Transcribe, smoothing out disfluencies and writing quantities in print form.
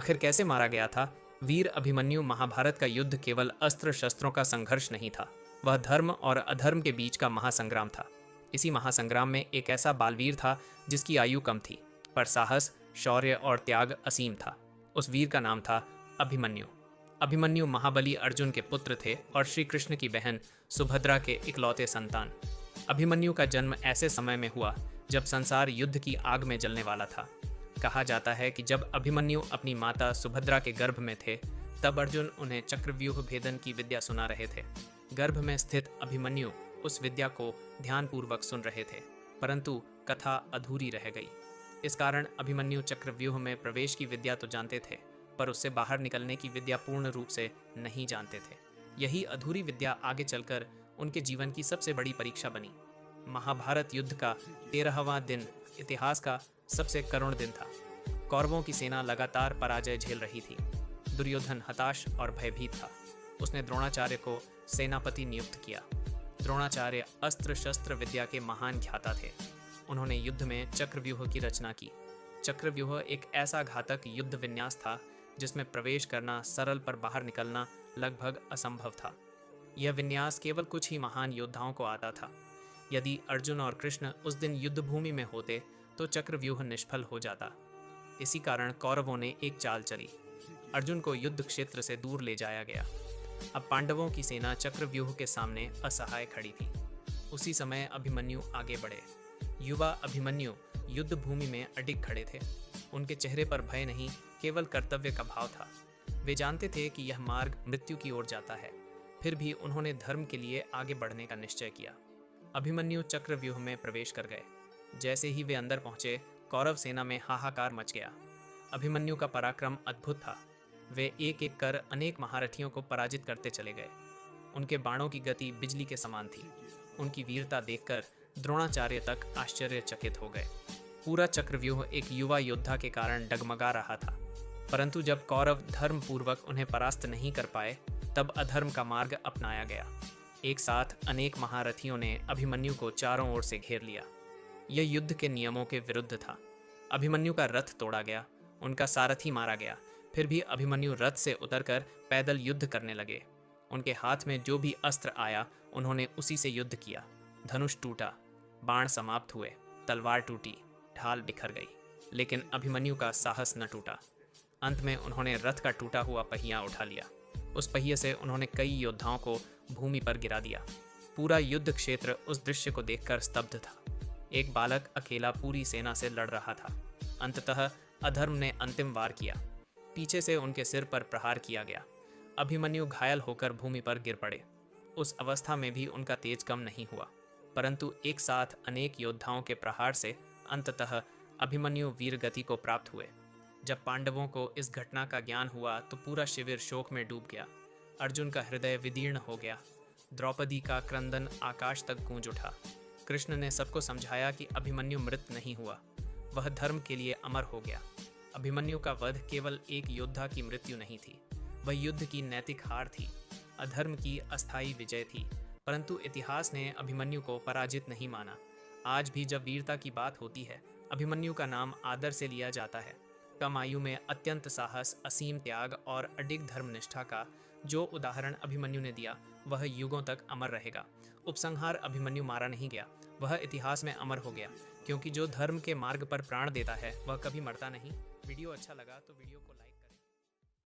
आखिर कैसे मारा गया था? वीर अभिमन्यु महाभारत का युद्ध केवल अस्त्र शस्त्रों का संघर्ष नहीं था, वह धर्म और अधर्म के बीच का महासंग्राम था। इसी महासंग्राम में एक ऐसा बालवीर था जिसकी आयु कम थी, पर साहस, शौर्य और त्याग असीम था। उस वीर का नाम था अभिमन्यु। अभिमन्यु महाबली अर्जुन के पुत्र थे और श्री कृष्ण की बहन सुभद्रा के इकलौते संतान। अभिमन्यु का जन्म ऐसे समय में हुआ जब संसार युद्ध की आग में जलने वाला था। कहा जाता है कि जब अभिमन्यु अपनी माता सुभद्रा के गर्भ में थे, तब अर्जुन उन्हें चक्रव्यूह भेदन की विद्या सुना रहे थे। गर्भ में स्थित अभिमन्यु उस विद्या को ध्यानपूर्वक सुन रहे थे, परंतु कथा अधूरी रह गई। इस कारण अभिमन्यु चक्रव्यूह में प्रवेश की विद्या तो जानते थे, पर उससे बाहर निकलने की विद्या पूर्ण रूप से नहीं जानते थे। यही अधूरी विद्या आगे चलकर उनके जीवन की सबसे बड़ी परीक्षा बनी। महाभारत युद्ध का 13वां दिन इतिहास का सबसे करुण दिन था। कौरवों की सेना लगातार पराजय झेल रही थी। दुर्योधन हताश और भयभीत था। उसने द्रोणाचार्य को सेनापति नियुक्त किया। द्रोणाचार्य अस्त्र शस्त्र विद्या के महान ज्ञाता थे। उन्होंने युद्ध में चक्रव्यूह की रचना की। चक्रव्यूह एक ऐसा घातक युद्ध विन्यास था जिसमें प्रवेश करना सरल पर बाहर निकलना लगभग असंभव था। यह विन्यास केवल कुछ ही महान योद्धाओं को आता था। यदि अर्जुन और कृष्ण उस दिन युद्ध भूमि में होते तो चक्रव्यूह निष्फल हो जाता। इसी कारण कौरवों ने एक चाल चली। अर्जुन को युद्ध क्षेत्र से दूर ले जाया गया। अब पांडवों की सेना चक्रव्यूह के सामने असहाय खड़ी थी। उसी समय अभिमन्यु आगे बढ़े। युवा अभिमन्यु युद्ध भूमि में अडिग खड़े थे। उनके चेहरे पर भय नहीं, केवल कर्तव्य का भाव था। वे जानते थे कि यह मार्ग मृत्यु की ओर जाता है, फिर भी उन्होंने धर्म के लिए आगे बढ़ने का निश्चय किया। अभिमन्यु चक्रव्यूह में प्रवेश कर गए। जैसे ही वे अंदर पहुंचे, कौरव सेना में हाहाकार मच गया। अभिमन्यु का पराक्रम अद्भुत था। वे एक एक कर अनेक महारथियों को पराजित करते चले गए। उनके बाणों की गति बिजली के समान थी। उनकी वीरता देखकर द्रोणाचार्य तक आश्चर्यचकित हो गए। पूरा चक्रव्यूह एक युवा योद्धा के कारण डगमगा रहा था। परंतु जब कौरव धर्म पूर्वक उन्हें परास्त नहीं कर पाए, तब अधर्म का मार्ग अपनाया गया। एक साथ अनेक महारथियों ने अभिमन्यु को चारों ओर से घेर लिया। यह युद्ध के नियमों के विरुद्ध था। अभिमन्यु का रथ तोड़ा गया, उनका सारथी मारा गया। फिर भी अभिमन्यु रथ से उतरकर पैदल युद्ध करने लगे। उनके हाथ में जो भी अस्त्र आया, उन्होंने उसी से युद्ध किया। धनुष टूटा, बाण समाप्त हुए, तलवार टूटी, ढाल बिखर गई, लेकिन अभिमन्यु का साहस न टूटा। अंत में उन्होंने रथ का टूटा हुआ पहिया उठा लिया। उस पहिए से उन्होंने कई योद्धाओं को भूमि पर गिरा दिया। पूरा युद्ध क्षेत्र उस दृश्य को देखकर स्तब्ध था। एक बालक अकेला पूरी सेना से लड़ रहा था। अंततः अधर्म ने अंतिम वार किया। पीछे से उनके सिर पर प्रहार किया गया। अभिमन्यु घायल होकर भूमि पर गिर पड़े। उस अवस्था में भी उनका तेज कम नहीं हुआ, परंतु एक साथ अनेक योद्धाओं के प्रहार से अंततः अभिमन्यु वीर गति को प्राप्त हुए। जब पांडवों को इस घटना का ज्ञान हुआ तो पूरा शिविर शोक में डूब गया। अर्जुन का हृदय विदीर्ण हो गया। द्रौपदी का क्रंदन आकाश तक गूंज उठा। कृष्ण ने सबको समझाया कि अभिमन्यु मृत नहीं हुआ, वह धर्म के लिए अमर हो गया। अभिमन्यु का वध केवल एक योद्धा की मृत्यु नहीं थी, वह युद्ध की नैतिक हार थी, अधर्म की अस्थायी विजय थी। परंतु इतिहास ने अभिमन्यु को पराजित नहीं माना। आज भी जब वीरता की बात होती है, अभिमन्यु का नाम आदर से लिया जाता है। कम आयु में अत्यंत साहस, असीम त्याग और अडिग धर्मनिष्ठा का जो उदाहरण अभिमन्यु ने दिया, वह युगों तक अमर रहेगा। उपसंहार अभिमन्यु मारा नहीं गया, वह इतिहास में अमर हो गया, क्योंकि जो धर्म के मार्ग पर प्राण देता है वह कभी मरता नहीं। वीडियो अच्छा लगा तो वीडियो को